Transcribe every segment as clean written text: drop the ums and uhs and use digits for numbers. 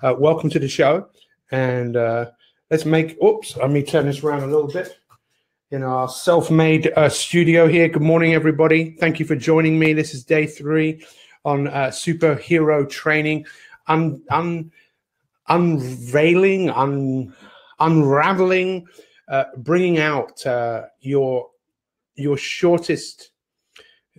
Welcome to the show. And let's make, let me turn this around a little bit. In our self-made studio here. Good morning, everybody. Thank you for joining me. This is day 3 on superhero training. Unveiling, unraveling, bringing out your shortest.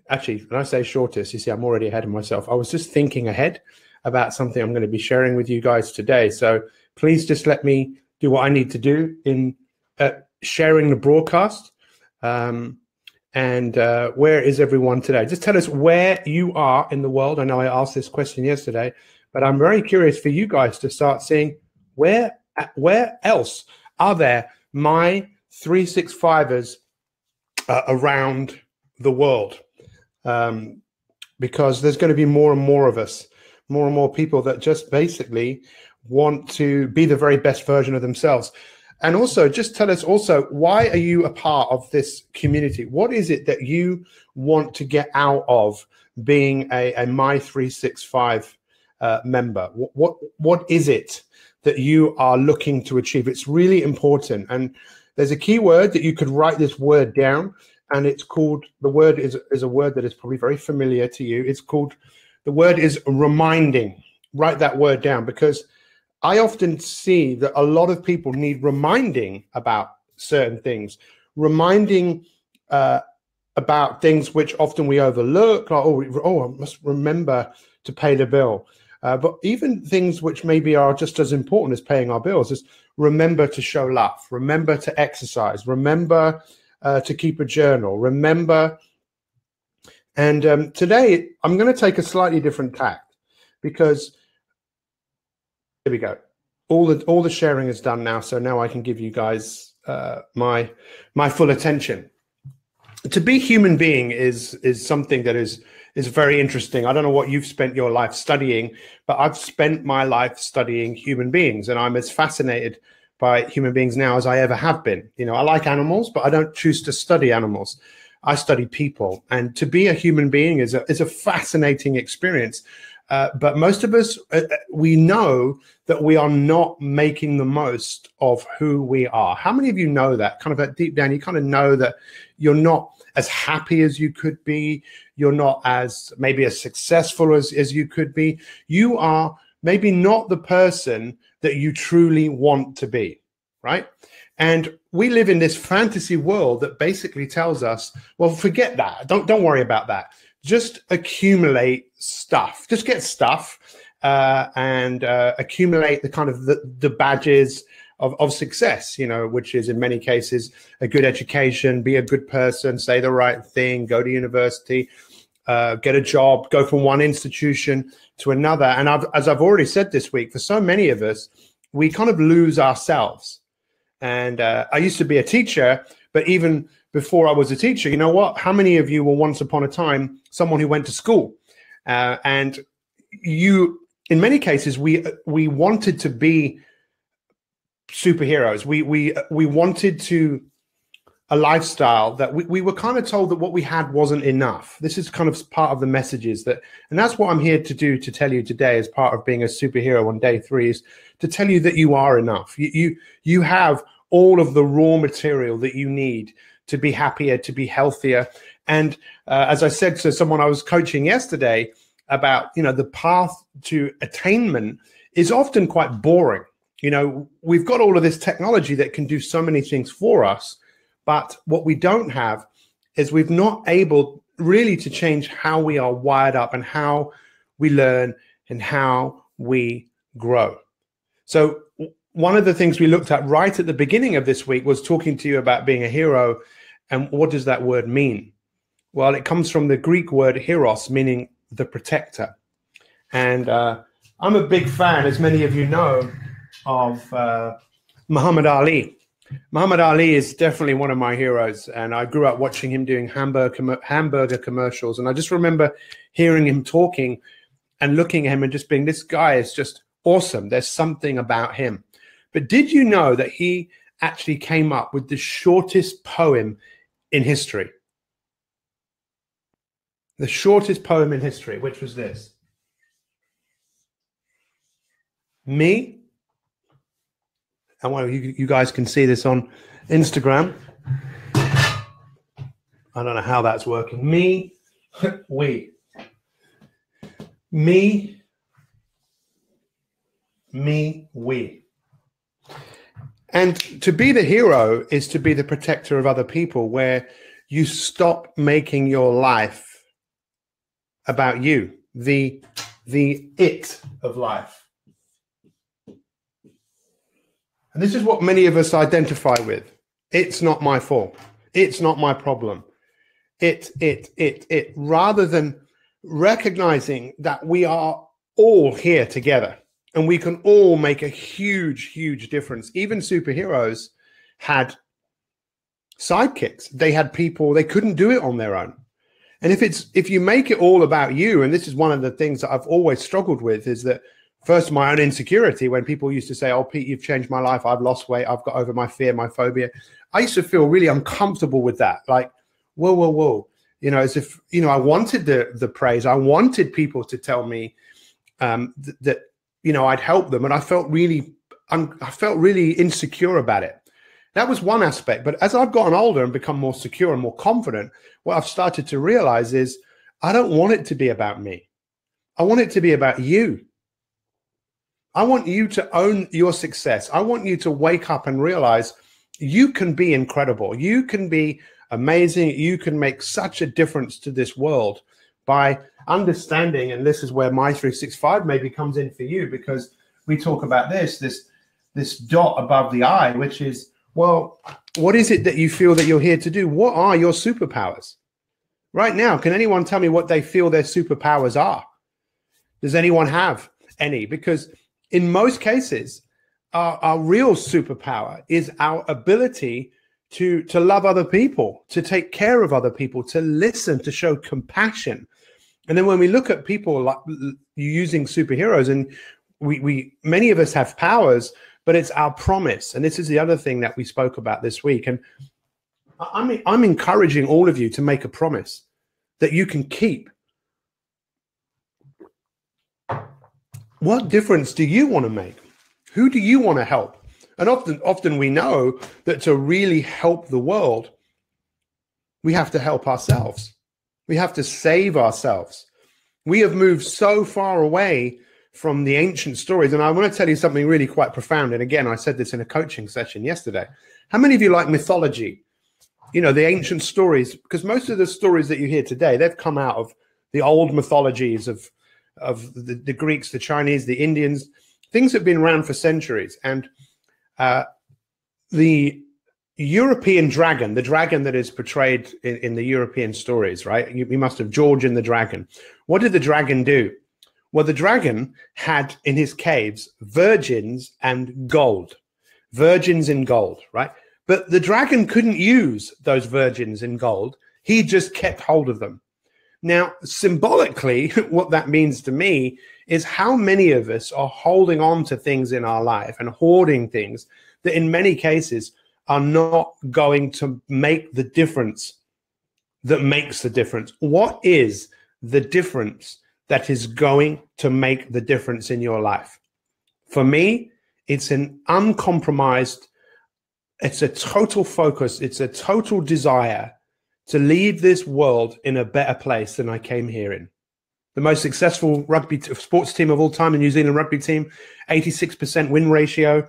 Actually, when I say shortest, you see, I'm already ahead of myself. I was just thinking ahead about something I'm going to be sharing with you guys today. So please just let me do what I need to do in sharing the broadcast. Where is everyone today? Just tell us where you are in the world. I know I asked this question yesterday, but I'm very curious for you guys to start seeing where else are there my 365ers around the world. Because there's going to be more and more of us, more and more people that just basically want to be the very best version of themselves. And also, just tell us also, why are you a part of this community? What is it that you want to get out of being a My 365 member? What is it that you are looking to achieve? It's really important. And there's a key word that you could write this word down. And it's called, the word is a word that is probably very familiar to you. It's called, the word is reminding. Write that word down, because I often see that a lot of people need reminding about certain things, reminding about things which often we overlook, like, oh, I must remember to pay the bill. But even things which maybe are just as important as paying our bills is remember to show love, remember to exercise, remember to keep a journal, remember. And today I'm going to take a slightly different tack, because here we go. All the sharing is done now, so now I can give you guys my full attention. To be human being is something that is very interesting. I don't know what you've spent your life studying, but I've spent my life studying human beings, and I'm as fascinated by human beings now as I ever have been. You know, I like animals, but I don't choose to study animals. I study people, and to be a human being is a fascinating experience. But most of us, we know that we are not making the most of who we are. How many of you know that? Kind of deep down, you kind of know that you're not as happy as you could be. You're not as maybe as successful as you could be. You are maybe not the person that you truly want to be, right? And we live in this fantasy world that basically tells us, well, forget that. Don't worry about that. Just accumulate stuff. Just get stuff and accumulate the kind of the badges of success, you know, which is in many cases a good education, be a good person, say the right thing, go to university, get a job, go from one institution to another. And as I've already said this week, for so many of us, we kind of lose ourselves. And I used to be a teacher, but even before I was a teacher, you know what? How many of you were once upon a time someone who went to school? And you, in many cases, we wanted to be superheroes. We wanted to a lifestyle that we were kind of told that what we had wasn't enough. This is kind of part of the messages that, and that's what I'm here to do, to tell you today as part of being a superhero on day 3, is to tell you that you are enough. You have all of the raw material that you need to be happier, to be healthier. And as I said to someone I was coaching yesterday about, you know, the path to attainment is often quite boring. You know, we've got all of this technology that can do so many things for us, but what we don't have is we've not able really to change how we are wired up and how we learn and how we grow. So one of the things we looked at right at the beginning of this week was talking to you about being a hero. And what does that word mean? Well, it comes from the Greek word heros, meaning the protector. And I'm a big fan, as many of you know, of Muhammad Ali. Muhammad Ali is definitely one of my heroes, and I grew up watching him doing hamburger commercials. And I just remember hearing him talking and looking at him and just being, this guy is just awesome. There's something about him. But did you know that he actually came up with the shortest poem in history? The shortest poem in history, which was this. Me, and well, you guys can see this on Instagram. I don't know how that's working. Me, we. Me, we. And to be the hero is to be the protector of other people, where you stop making your life about you, the it of life. And this is what many of us identify with. It's not my fault. It's not my problem. It. Rather than recognizing that we are all here together and we can all make a huge, huge difference. Even superheroes had sidekicks. They had people, they couldn't do it on their own. And if you make it all about you, and this is one of the things that I've always struggled with, is that first, my own insecurity, when people used to say, oh, Pete, you've changed my life. I've lost weight. I've got over my fear, my phobia. I used to feel really uncomfortable with that. Like, whoa. You know, as if, you know, I wanted the praise. I wanted people to tell me that, you know, I'd help them. And I felt really insecure about it. That was one aspect. But as I've gotten older and become more secure and more confident, what I've started to realize is I don't want it to be about me. I want it to be about you. I want you to own your success. I want you to wake up and realize you can be incredible. You can be amazing. You can make such a difference to this world by understanding. And this is where my 365 maybe comes in for you, because we talk about this dot above the I, which is, well, what is it that you feel that you're here to do? What are your superpowers? Right now, can anyone tell me what they feel their superpowers are? Does anyone have any? Because in most cases, our real superpower is our ability to love other people, to take care of other people, to listen, to show compassion. And then when we look at people like using superheroes, and we many of us have powers, but it's our promise. And this is the other thing that we spoke about this week. And I'm encouraging all of you to make a promise that you can keep. What difference do you want to make? Who do you want to help? And often we know that to really help the world, we have to help ourselves. We have to save ourselves. We have moved so far away from the ancient stories. And I want to tell you something really quite profound. And again, I said this in a coaching session yesterday. How many of you like mythology? You know, the ancient stories, because most of the stories that you hear today, they've come out of the old mythologies of the Greeks, the Chinese, the Indians. Things have been around for centuries. And the European dragon, the dragon that is portrayed in the European stories, right? You must have George and the dragon. What did the dragon do? Well, the dragon had in his caves virgins and gold, virgins in gold, right? But the dragon couldn't use those virgins in gold. He just kept hold of them. Now, symbolically, what that means to me is how many of us are holding on to things in our life and hoarding things that in many cases are not going to make the difference that makes the difference. What is the difference that is going to make the difference in your life? For me, it's an uncompromised, it's a total focus, it's a total desire to leave this world in a better place than I came here in. The most successful rugby sports team of all time, the New Zealand rugby team, 86% win ratio.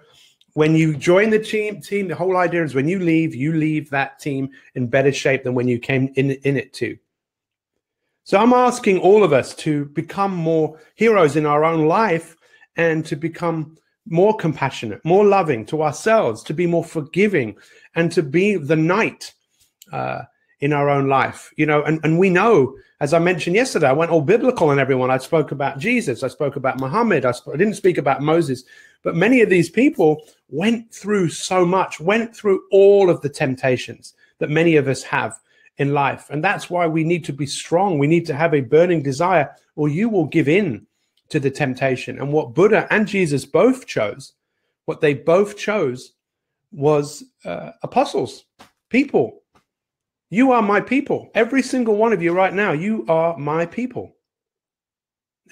When you join the team, the whole idea is when you leave that team in better shape than when you came in it too. So I'm asking all of us to become more heroes in our own life and to become more compassionate, more loving to ourselves, to be more forgiving, and to be the knight in our own life. You know, and we know, as I mentioned yesterday, I went all biblical on everyone. I spoke about Jesus. I spoke about Muhammad. I didn't speak about Moses. But many of these people went through so much, went through all of the temptations that many of us have in life. And that's why we need to be strong. We need to have a burning desire, or you will give in to the temptation. And what Buddha and Jesus both chose, what they both chose was apostles, people. You are my people. Every single one of you right now, you are my people.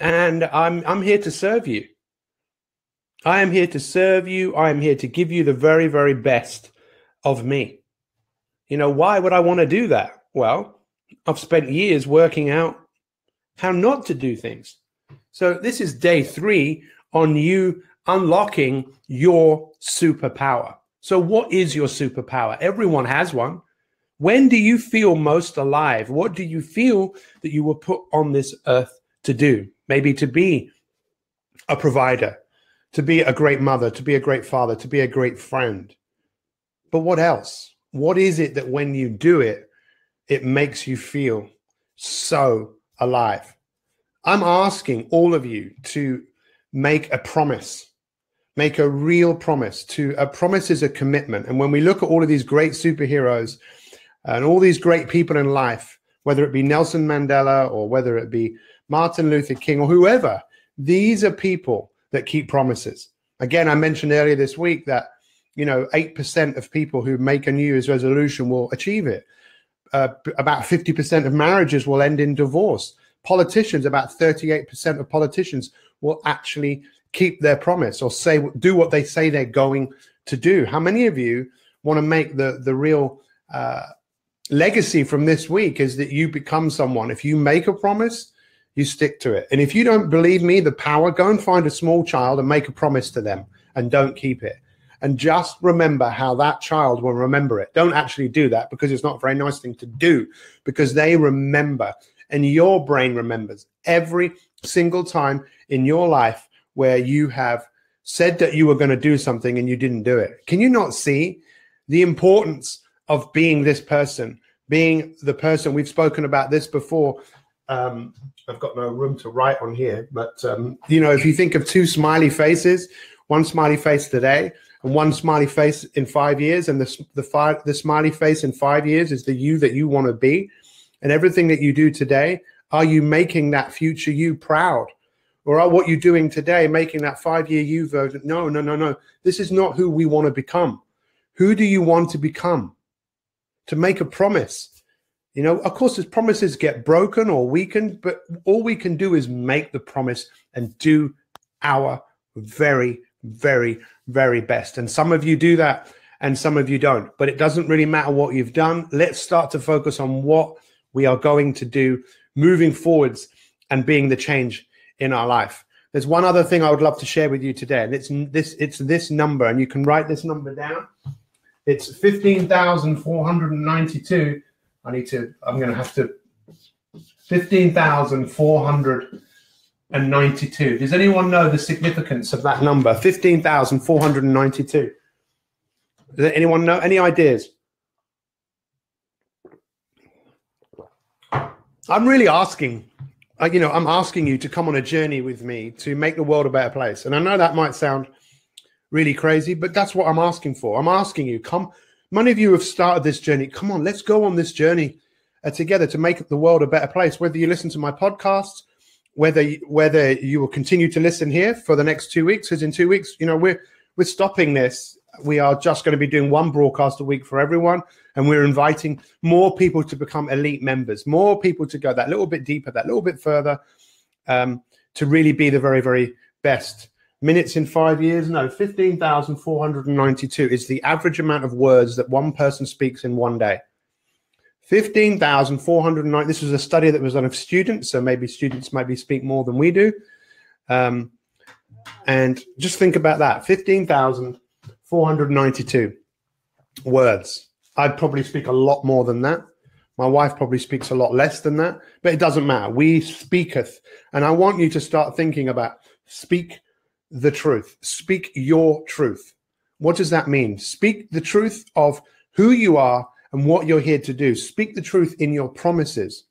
And I'm here to serve you. I am here to serve you. I am here to give you the very, very best of me. You know, why would I want to do that? Well, I've spent years working out how not to do things. So this is day 3 on you unlocking your superpower. So what is your superpower? Everyone has one. When do you feel most alive? What do you feel that you were put on this earth to do? Maybe to be a provider, to be a great mother, to be a great father, to be a great friend. But what else? What is it that when you do it, it makes you feel so alive? I'm asking all of you to make a promise, make a real promise. A promise is a commitment. And when we look at all of these great superheroes and all these great people in life, whether it be Nelson Mandela or whether it be Martin Luther King or whoever, these are people that keep promises. Again, I mentioned earlier this week that, 8% of people who make a New Year's resolution will achieve it. About 50% of marriages will end in divorce. Politicians, about 38% of politicians will actually keep their promise or do what they say they're going to do. How many of you want to make the real legacy from this week is that you become someone? If you make a promise, you stick to it. And if you don't believe me, the power, go and find a small child and make a promise to them and don't keep it. And just remember how that child will remember it. Don't actually do that because it's not a very nice thing to do, because they remember and your brain remembers every single time in your life where you have said that you were going to do something and you didn't do it. Can you not see the importance of being this person, being the person? We've spoken about this before. I've got no room to write on here, but if you think of 2 smiley faces, one smiley face today and one smiley face in 5 years, and the smiley face in 5 years is the you that you want to be. And everything that you do today, are you making that future you proud? Or are what you're doing today making that 5-year you version? No. This is not who we want to become. Who do you want to become? To make a promise. Of course, as promises get broken or weakened, but all we can do is make the promise and do our very, very, very best. And some of you do that and some of you don't, but it doesn't really matter what you've done. Let's start to focus on what we are going to do moving forwards and being the change in our life. There's one other thing I would love to share with you today, and it's this number, and you can write this number down. It's 15,492. I'm going to have to 15,492. Does anyone know the significance of that number? 15,492. Does anyone know? Any ideas? I'm really asking, I'm asking you to come on a journey with me to make the world a better place. And I know that might sound really crazy, but that's what I'm asking for. I'm asking you, come. Many of you have started this journey. Come on, let's go on this journey together to make the world a better place. Whether you listen to my podcasts, whether you will continue to listen here for the next 2 weeks, because in 2 weeks, we're stopping this. We are just going to be doing 1 broadcast a week for everyone. And we're inviting more people to become elite members, more people to go that little bit deeper, that little bit further, to really be the very, very best. Minutes in 5 years? No, 15,492 is the average amount of words that one person speaks in one day. 15,409. This was a study that was done of students, so maybe students speak more than we do. And just think about that, 15,492 words. I'd probably speak a lot more than that. My wife probably speaks a lot less than that, but it doesn't matter. We speaketh. And I want you to start thinking about speak the truth. Speak your truth. What does that mean? Speak the truth of who you are and what you're here to do. Speak the truth in your promises.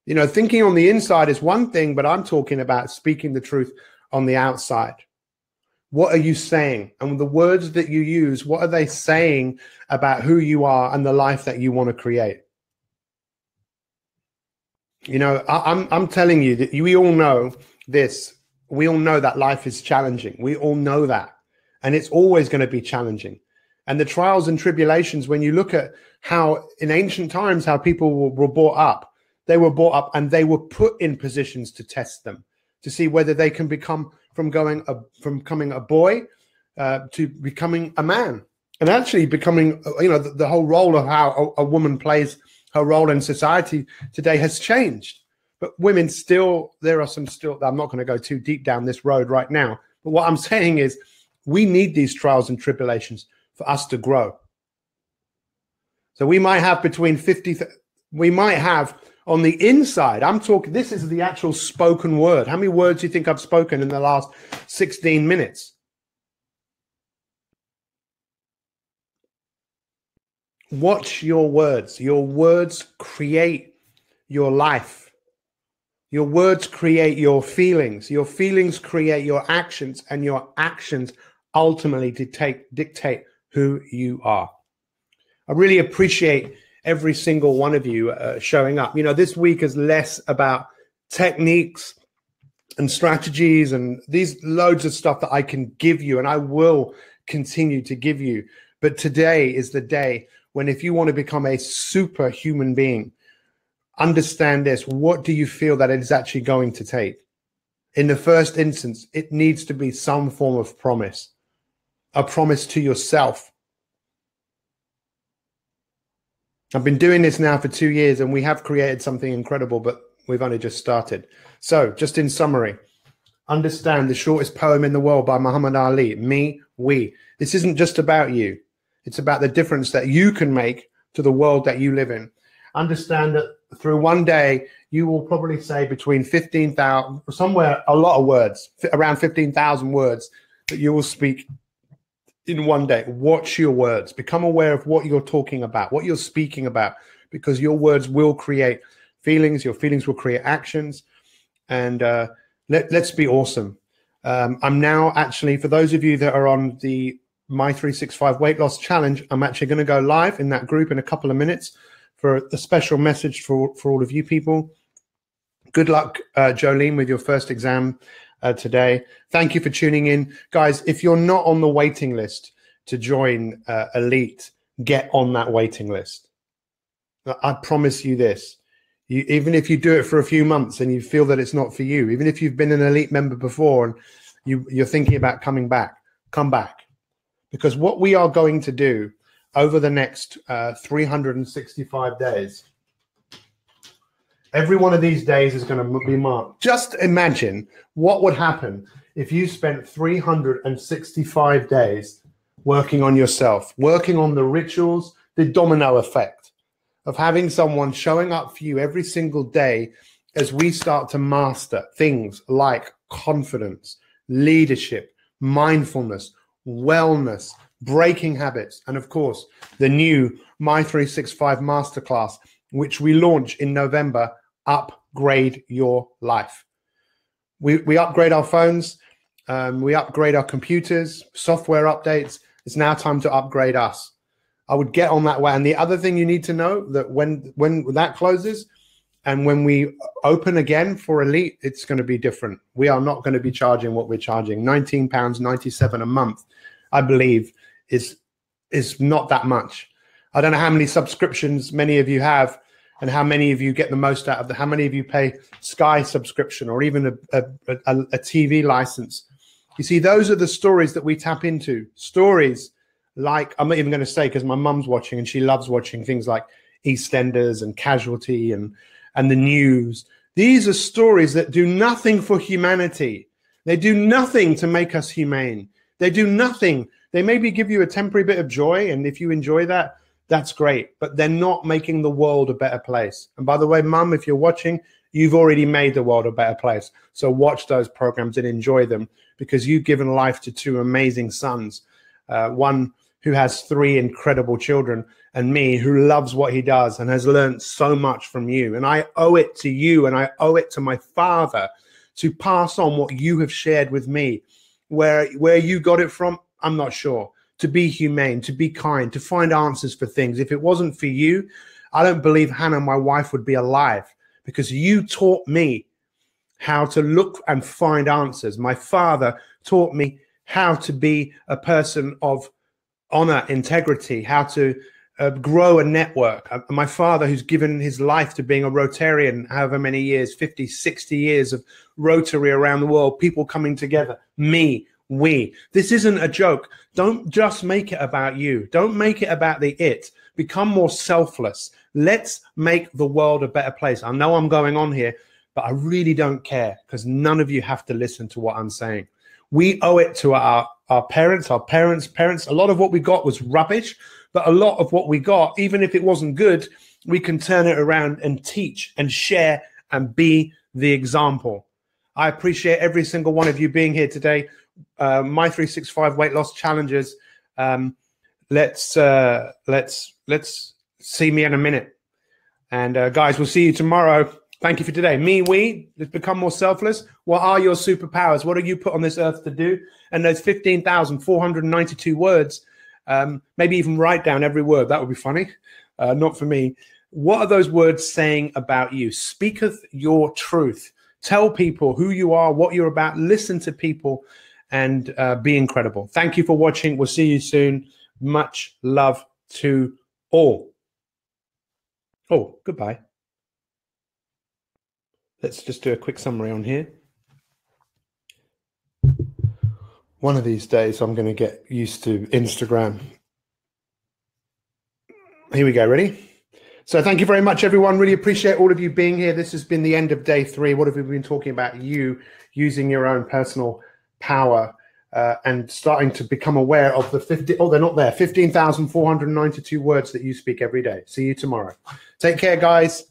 Thinking on the inside is one thing, but I'm talking about speaking the truth on the outside. What are you saying? And the words that you use, what are they saying about who you are and the life that you want to create? I'm telling you that we all know this. We all know that life is challenging. We all know that. And it's always going to be challenging. And the trials and tribulations, when you look at how in ancient times, how people were brought up, they were brought up and they were put in positions to test them, to see whether they can become from becoming a boy to becoming a man, and actually becoming, the whole role of how a woman plays her role in society today has changed. But women still, I'm not going to go too deep down this road right now. But what I'm saying is we need these trials and tribulations for us to grow. So we might have on the inside, I'm talking, this is the actual spoken word. How many words do you think I've spoken in the last 16 minutes? Watch your words. Your words create your life. Your words create your feelings. Your feelings create your actions, and your actions ultimately dictate who you are. I really appreciate every single one of you showing up. This week is less about techniques and strategies and these loads of stuff that I can give you, and I will continue to give you. But today is the day when, if you want to become a superhuman being, understand this. What do you feel that it is actually going to take? In the first instance, it needs to be some form of promise, a promise to yourself. I've been doing this now for 2 years, and we have created something incredible, but we've only just started. So just in summary, understand the shortest poem in the world by Muhammad Ali, me, we. This isn't just about you. It's about the difference that you can make to the world that you live in. Understand that through one day, you will probably say between 15,000, somewhere, a lot of words, around 15,000 words that you will speak in one day. Watch your words. Become aware of what you're talking about, what you're speaking about, because your words will create feelings. Your feelings will create actions. And let's be awesome. I'm now actually, for those of you that are on the My 365 Weight Loss Challenge, I'm actually going to go live in that group in a couple of minutes for a special message for all of you people. Good luck, Jolene, with your first exam today. Thank you for tuning in. Guys, if you're not on the waiting list to join Elite, get on that waiting list. I promise you this. Even if you do it for a few months and you feel that it's not for you, even if you've been an Elite member before and you're thinking about coming back, come back. Because what we are going to do over the next 365 days, every one of these days is going to be marked. Just imagine what would happen if you spent 365 days working on yourself, working on the rituals, the domino effect of having someone showing up for you every single day as we start to master things like confidence, leadership, mindfulness, wellness, breaking habits, and of course, the new My 365 Masterclass, which we launch in November, Upgrade Your Life. We upgrade our phones, we upgrade our computers, software updates. It's now time to upgrade us. I would get on that way. And the other thing you need to know, that when that closes and when we open again for Elite, it's going to be different. We are not going to be charging what we're charging. £19.97 a month, I believe, is not that much. I don't know how many subscriptions many of you have and how many of you get the most out of how many of you pay Sky subscription or even a TV license. You see, those are the stories that we tap into. Stories like, I'm not even going to say because my mum's watching and she loves watching things like EastEnders and Casualty and the news. These are stories that do nothing for humanity. They do nothing to make us humane. They do nothing. They maybe give you a temporary bit of joy, and if you enjoy that, that's great. But they're not making the world a better place. And by the way, Mum, if you're watching, you've already made the world a better place. So watch those programs and enjoy them, because you've given life to two amazing sons. One who has 3 incredible children, and me, who loves what he does and has learned so much from you. And I owe it to you, and I owe it to my father to pass on what you have shared with me. Where you got it from, I'm not sure. To be humane, to be kind, to find answers for things. If it wasn't for you, I don't believe Hannah, my wife, would be alive, because you taught me how to look and find answers. My father taught me how to be a person of honor, integrity, how to grow a network. My father, who's given his life to being a Rotarian, however many years, 50, 60 years of Rotary around the world, people coming together, me, we. This isn't a joke. Don't just make it about you. Don't make it about the it. Become more selfless. Let's make the world a better place. I know I'm going on here, but I really don't care, because none of you have to listen to what I'm saying. We owe it to our parents, parents. A lot of what we got was rubbish, but a lot of what we got, even if it wasn't good, we can turn it around and teach and share and be the example. I appreciate every single one of you being here today. My 365 weight loss challenges. Let's see me in a minute. And guys, we'll see you tomorrow. Thank you for today. Me, we, let's become more selfless. What are your superpowers? What are you put on this earth to do? And those 15,492 words, maybe even write down every word. That would be funny. Not for me. What are those words saying about you? Speaketh your truth. Tell people who you are, what you're about. Listen to people and be incredible. Thank you for watching. We'll see you soon. Much love to all. Oh, goodbye. Let's just do a quick summary on here. One of these days, I'm going to get used to Instagram. Here we go. Ready? So thank you very much, everyone. Really appreciate all of you being here. This has been the end of day 3. What have we been talking about? You using your own personal power and starting to become aware of the 15,492 words that you speak every day. See you tomorrow. Take care, guys.